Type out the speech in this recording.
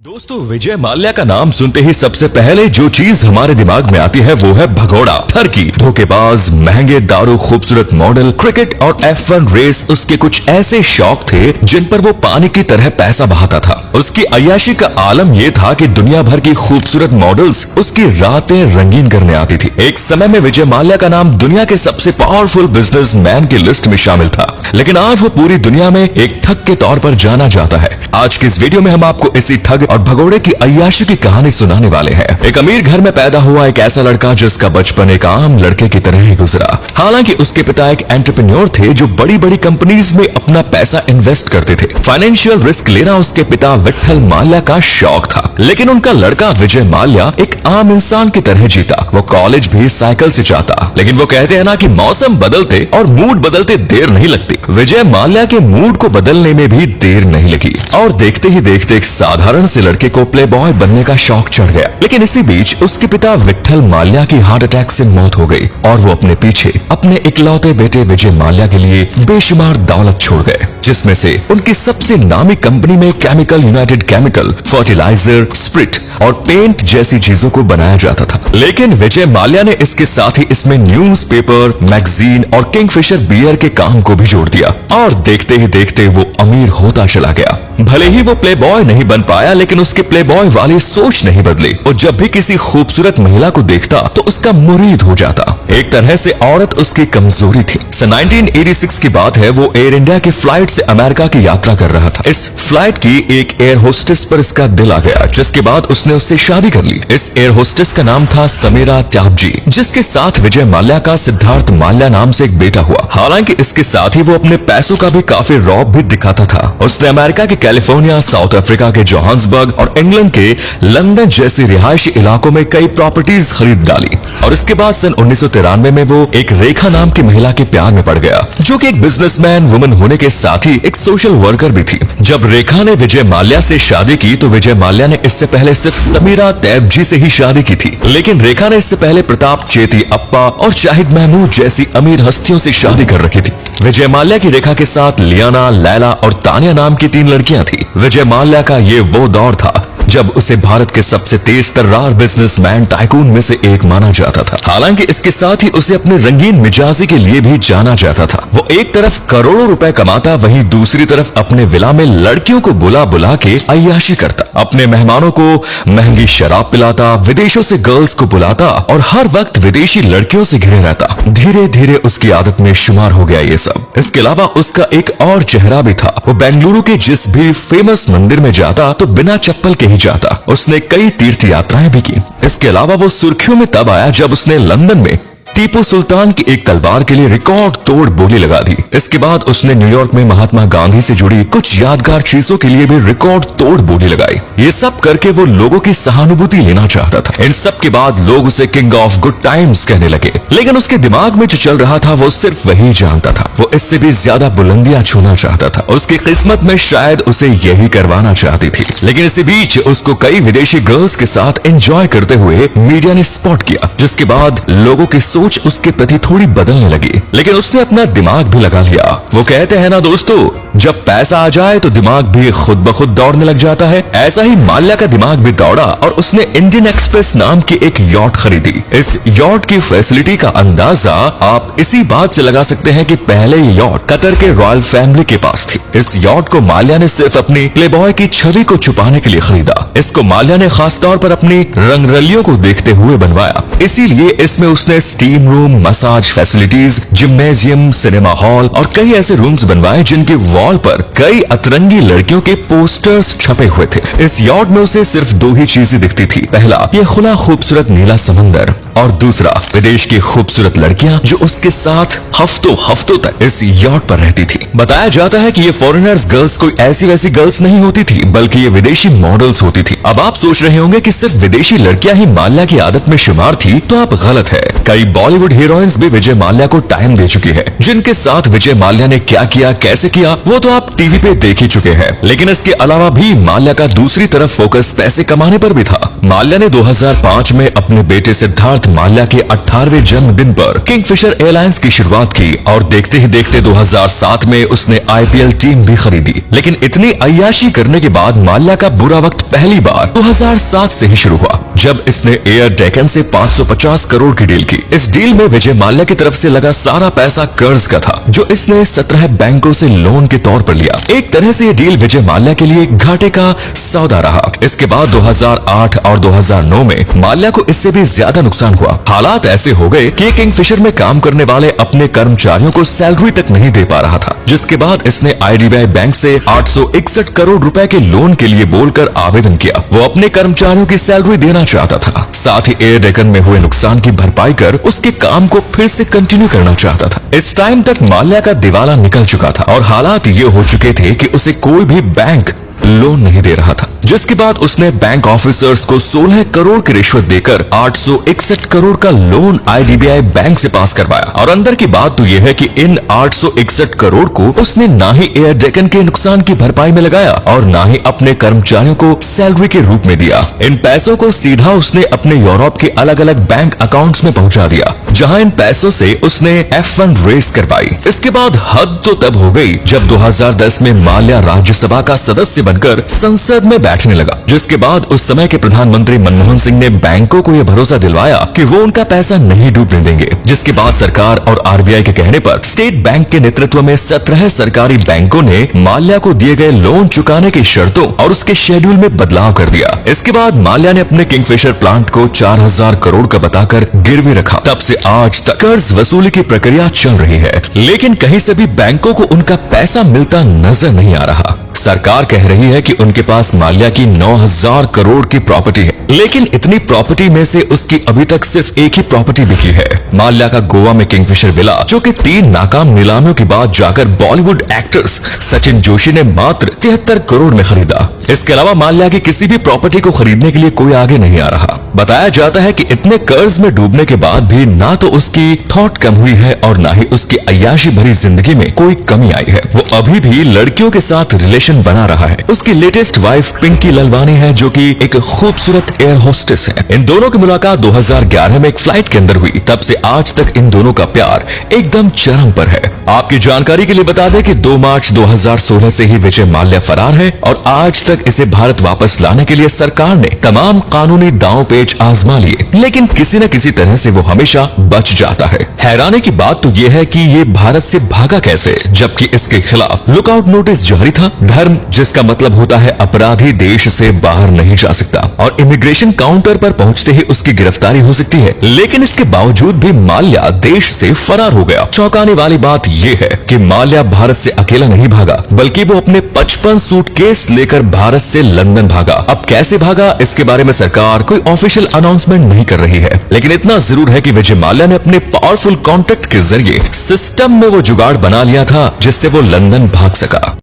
दोस्तों, विजय माल्या का नाम सुनते ही सबसे पहले जो चीज हमारे दिमाग में आती है वो है भगोड़ा, ठरकी, धोखेबाज, महंगे दारू, खूबसूरत मॉडल, क्रिकेट और F1 रेस उसके कुछ ऐसे शौक थे जिन पर वो पानी की तरह पैसा बहाता था। उसकी अय्याशी का आलम ये था कि दुनिया भर की खूबसूरत मॉडल्स उसकी रातें रंगीन करने आती थी। एक समय में विजय माल्या का नाम दुनिया के सबसे पावरफुल बिजनेसमैन की लिस्ट में शामिल था, लेकिन आज वो पूरी दुनिया में एक ठग के तौर पर जाना जाता है। आज की इस वीडियो में हम आपको इसी ठग और भगोड़े की अय्याशी की कहानी सुनाने वाले हैं। एक अमीर घर में पैदा हुआ एक ऐसा लड़का जिसका बचपन एक आम लड़के की तरह ही गुजरा। हालांकि उसके पिता एक एंटरप्रेन्योर थे जो बड़ी बड़ी कंपनीज में अपना पैसा इन्वेस्ट करते थे। फाइनेंशियल रिस्क लेना उसके पिता विट्ठल माल्या का शौक था, लेकिन उनका लड़का विजय माल्या एक आम इंसान की तरह जीता। वो कॉलेज भी साइकिल से जाता, लेकिन वो कहते हैं ना कि मौसम बदलते और मूड बदलते देर नहीं लगती। विजय माल्या के मूड को बदलने में भी देर नहीं लगी और देखते ही देखते एक साधारण से लड़के को प्ले बॉय बनने का शौक चढ़ गया। लेकिन इसी बीच उसके पिता विट्ठल माल्या की हार्ट अटैक से मौत हो गई और वो अपने पीछे अपने इकलौते बेटे विजय माल्या के लिए बेशुमार दौलत छोड़ गए, जिसमें से उनकी सबसे नामी कंपनी में chemical, united chemical, fertiliser, spirit और पेंट जैसी चीजों को बनाया जाता था। लेकिन विजय माल्या ने इसके साथ ही इसमें न्यूज़पेपर, मैगजीन और किंगफिशर बियर के काम को भी जोड़ दिया और देखते ही देखते वो अमीर होता चला गया। भले ही वो प्ले बॉय नहीं बन पाया, लेकिन उसके प्ले बॉय वाली सोच नहीं बदली। वो जब भी किसी खूबसूरत महिला को देखता तो उसका मुरीद हो जाता। एक तरह से औरत उसकी कमजोरी थी। सन 1986 की बात है, वो एयर इंडिया की फ्लाइट से अमेरिका की यात्रा कर रहा था। इस फ्लाइट की एक एयर होस्टेस पर इसका दिल आ गया, जिसके बाद उसने उससे शादी कर ली। इस एयर होस्टेस का नाम था समीरा त्यागजी, जिसके साथ विजय माल्या का सिद्धार्थ माल्या नाम से एक बेटा हुआ। हालांकि इसके साथ ही वो अपने पैसों का भी काफी रौब भी दिखाता था। उसने अमेरिका के कैलिफोर्निया, साउथ अफ्रीका के जोहान्सबर्ग और इंग्लैंड के लंदन जैसे रिहायशी इलाकों में कई प्रॉपर्टीज खरीद डाली और इसके बाद सन 1993 में वो एक रेखा नाम की महिला के प्यार में पड़ गया, जो कि एक बिजनेसमैन वुमन होने के साथ ही एक सोशल वर्कर भी थी। जब रेखा ने विजय माल्या से शादी की तो विजय माल्या ने इससे पहले सिर्फ समीरा तैयबजी से ही शादी की थी, लेकिन रेखा ने इससे पहले प्रताप चेती अप्पा और शाहिद महमूद जैसी अमीर हस्तियों से शादी कर रखी थी। विजय माल्या की रेखा के साथ लियाना, लैला और तानिया नाम की 3 लड़कियां थी। विजय माल्या का ये वो दौर था जब उसे भारत के सबसे तेज तर्रार बिजनेसमैन टाइकून में से एक माना जाता था। हालांकि इसके साथ ही उसे अपने रंगीन मिजाजी के लिए भी जाना जाता था। वो एक तरफ करोड़ों रुपए कमाता, वहीं दूसरी तरफ अपने विला में लड़कियों को बुला बुला के अय्याशी करता, अपने मेहमानों को महंगी शराब पिलाता, विदेशों से गर्ल्स को बुलाता और हर वक्त विदेशी लड़कियों से घिरे रहता। धीरे धीरे उसकी आदत में शुमार हो गया ये सब। इसके अलावा उसका एक और चेहरा भी था। वो बेंगलुरु के जिस भी फेमस मंदिर में जाता तो बिना चप्पल के ही जाता। उसने कई तीर्थ यात्राएं भी की। इसके अलावा वो सुर्खियों में तब आया जब उसने लंदन में टीपू सुल्तान की एक तलवार के लिए रिकॉर्ड तोड़ बोली लगा दी। इसके बाद उसने न्यूयॉर्क में महात्मा गांधी से जुड़ी कुछ यादगार चीजों के लिए भी रिकॉर्ड तोड़ बोली लगाई। ये सब करके वो लोगों की सहानुभूति लेना चाहता था। इन सब के बाद लोग उसे किंग ऑफ गुड टाइम्स कहने लगे, लेकिन उसके दिमाग में जो चल रहा था वो सिर्फ वही जानता था। वो इससे भी ज्यादा बुलंदियां छूना चाहता था। उसकी किस्मत में शायद उसे यही करवाना चाहती थी। लेकिन इसी बीच उसको कई विदेशी गर्ल्स के साथ एंजॉय करते हुए मीडिया ने स्पॉट किया, जिसके बाद लोगों की सोच उसके प्रति थोड़ी बदलने लगी। लेकिन उसने अपना दिमाग भी लगा लिया। वो कहते हैं ना दोस्तों, जब पैसा आ जाए तो दिमाग भी खुद ब खुद दौड़ने लग जाता है। ऐसा ही माल्या का दिमाग भी दौड़ा और उसने इंडियन एक्सप्रेस नाम की एक यॉट खरीदी। इस यॉट की फैसिलिटी का अंदाजा आप इसी बात से लगा सकते हैं कि पहले ये यॉट कतर के रॉयल फैमिली के पास थी। इस यॉट को माल्या ने सिर्फ अपनी प्लेबॉय की छवि को छुपाने के लिए खरीदा। इसको माल्या ने खास तौर पर अपनी रंगरलियों को देखते हुए बनवाया, इसीलिए इसमें उसने steam room, massage facilities, gymnasium, cinema hall और कई ऐसे रूम्स बनवाए जिनके वॉल पर कई अतरंगी लड़कियों के पोस्टर्स छपे हुए थे। इस यॉट में उसे सिर्फ 2 ही चीजें दिखती थी। पहला, ये खुला खूबसूरत नीला समंदर और दूसरा, विदेश की खूबसूरत लड़कियां जो उसके साथ हफ्तों हफ्तों तक इस यॉट पर रहती थी। बताया जाता है कि ये फॉरेनर्स गर्ल्स कोई ऐसी वैसी गर्ल्स नहीं होती थी, बल्कि ये विदेशी मॉडल्स होती थी। अब आप सोच रहे होंगे कि सिर्फ विदेशी लड़कियां ही माल्या की आदत में शुमार थी, तो आप गलत है। कई बॉलीवुड हीरोइंस भी विजय माल्या को टाइम दे चुकी है। जिनके साथ विजय माल्या ने क्या किया, कैसे किया, वो तो आप टीवी पे देख ही चुके हैं। लेकिन इसके अलावा भी माल्या का दूसरी तरफ फोकस पैसे कमाने पर भी था। माल्या ने 2005 में अपने बेटे सिद्धार्थ सिद्धार्थ माल्या के 18वें जन्मदिन पर किंगफिशर एयरलाइंस की शुरुआत की और देखते ही देखते 2007 में उसने IPL टीम भी खरीदी। लेकिन इतनी अय्याशी करने के बाद माल्या का बुरा वक्त पहली बार 2007 से ही शुरू हुआ, जब इसने एयर डेकन से 550 करोड़ की डील की। इस डील में विजय माल्या की तरफ से लगा सारा पैसा कर्ज का था, जो इसने 17 बैंकों से लोन के तौर पर लिया। एक तरह से ये डील विजय माल्या के लिए घाटे का सौदा रहा। इसके बाद 2008 और 2009 में माल्या को इससे भी ज्यादा नुकसान हुआ। हालात ऐसे हो गए कि किंगफिशर में काम करने वाले अपने कर्मचारियों को सैलरी तक नहीं दे पा रहा था, जिसके बाद इसने IDBI बैंक से 861 करोड़ रुपए के लोन के लिए बोलकर आवेदन किया। वो अपने कर्मचारियों की सैलरी देना चाहता था, साथ ही एयर डेकन में हुए नुकसान की भरपाई कर उसके काम को फिर से कंटिन्यू करना चाहता था। इस टाइम तक माल्या का दिवाला निकल चुका था और हालात ये हो चुके थे कि उसे कोई भी बैंक लोन नहीं दे रहा था, जिसके बाद उसने बैंक ऑफिसर्स को 16 करोड़ की रिश्वत देकर 861 करोड़ का लोन IDBI बैंक से पास करवाया। और अंदर की बात तो यह है कि इन 861 करोड़ को उसने ना ही एयर डेकन के नुकसान की भरपाई में लगाया और ना ही अपने कर्मचारियों को सैलरी के रूप में दिया। इन पैसों को सीधा उसने अपने यूरोप के अलग अलग बैंक अकाउंट्स में पहुंचा दिया, जहां इन पैसों से उसने F1 रेस करवाई। इसके बाद हद तो तब हो गई जब 2010 में माल्या राज्यसभा का सदस्य बनकर संसद में बैठने लगा, जिसके बाद उस समय के प्रधानमंत्री मनमोहन सिंह ने बैंकों को यह भरोसा दिलवाया कि वो उनका पैसा नहीं डूबने देंगे। जिसके बाद सरकार और RBI के कहने पर स्टेट बैंक के नेतृत्व में 17 सरकारी बैंकों ने माल्या को दिए गए लोन चुकाने की शर्तों और उसके शेड्यूल में बदलाव कर दिया। इसके बाद माल्या ने अपने किंगफिशर प्लांट को 4000 करोड़ का बताकर गिरवी रखा। तब से आज तक कर्ज वसूली की प्रक्रिया चल रही है, लेकिन कहीं से भी बैंकों को उनका पैसा मिलता नजर नहीं आ रहा। सरकार कह रही है कि उनके पास माल्या की 9000 करोड़ की प्रॉपर्टी है, लेकिन इतनी प्रॉपर्टी में से उसकी अभी तक सिर्फ एक ही प्रॉपर्टी बिकी है, माल्या का गोवा में किंगफिशर विला, जो कि 3 नाकाम नीलामियों के बाद जाकर बॉलीवुड एक्टर्स सचिन जोशी ने मात्र 73 करोड़ में खरीदा। इसके अलावा माल्या की किसी भी प्रॉपर्टी को खरीदने के लिए कोई आगे नहीं आ रहा। बताया जाता है कि इतने कर्ज में डूबने के बाद भी ना तो उसकी थॉट कम हुई है और ना ही उसकी अय्याशी भरी जिंदगी में कोई कमी आई है। वो अभी भी लड़कियों के साथ रिलेशन बना रहा है। उसकी लेटेस्ट वाइफ पिंकी ललवानी है, जो कि एक खूबसूरत एयर होस्टेस है। इन दोनों की मुलाकात 2011 में एक फ्लाइट के अंदर हुई। तब से आज तक इन दोनों का प्यार एकदम चरम पर है। आपकी जानकारी के लिए बता दें कि 2 मार्च 2016 से ही विजय माल्या फरार है और आज तक इसे भारत वापस लाने के लिए सरकार ने तमाम कानूनी दांव पेच आजमा लिए, लेकिन किसी न किसी तरह से वो हमेशा बच जाता है। हैरानी की बात तो ये है कि ये भारत से भागा कैसे, जबकि इसके खिलाफ लुकआउट नोटिस जारी था। धर्म, जिसका मतलब होता है अपराधी देश से बाहर नहीं जा सकता और इमिग्रेशन काउंटर पर पहुंचते ही उसकी गिरफ्तारी हो सकती है, लेकिन इसके बावजूद भी माल्या देश से फरार हो गया। चौंकाने वाली बात ये है कि माल्या भारत से अकेला नहीं भागा, बल्कि वो अपने 55 सूटकेस लेकर भारत से लंदन भागा। अब कैसे भागा, इसके बारे में सरकार कोई ऑफिशियल अनाउंसमेंट नहीं कर रही है, लेकिन इतना जरूर है कि विजय माल्या ने अपने पावरफुल कॉन्टेक्ट के जरिए सिस्टम में वो जुगाड़ बना लिया था जिससे वो लंदन भाग सका।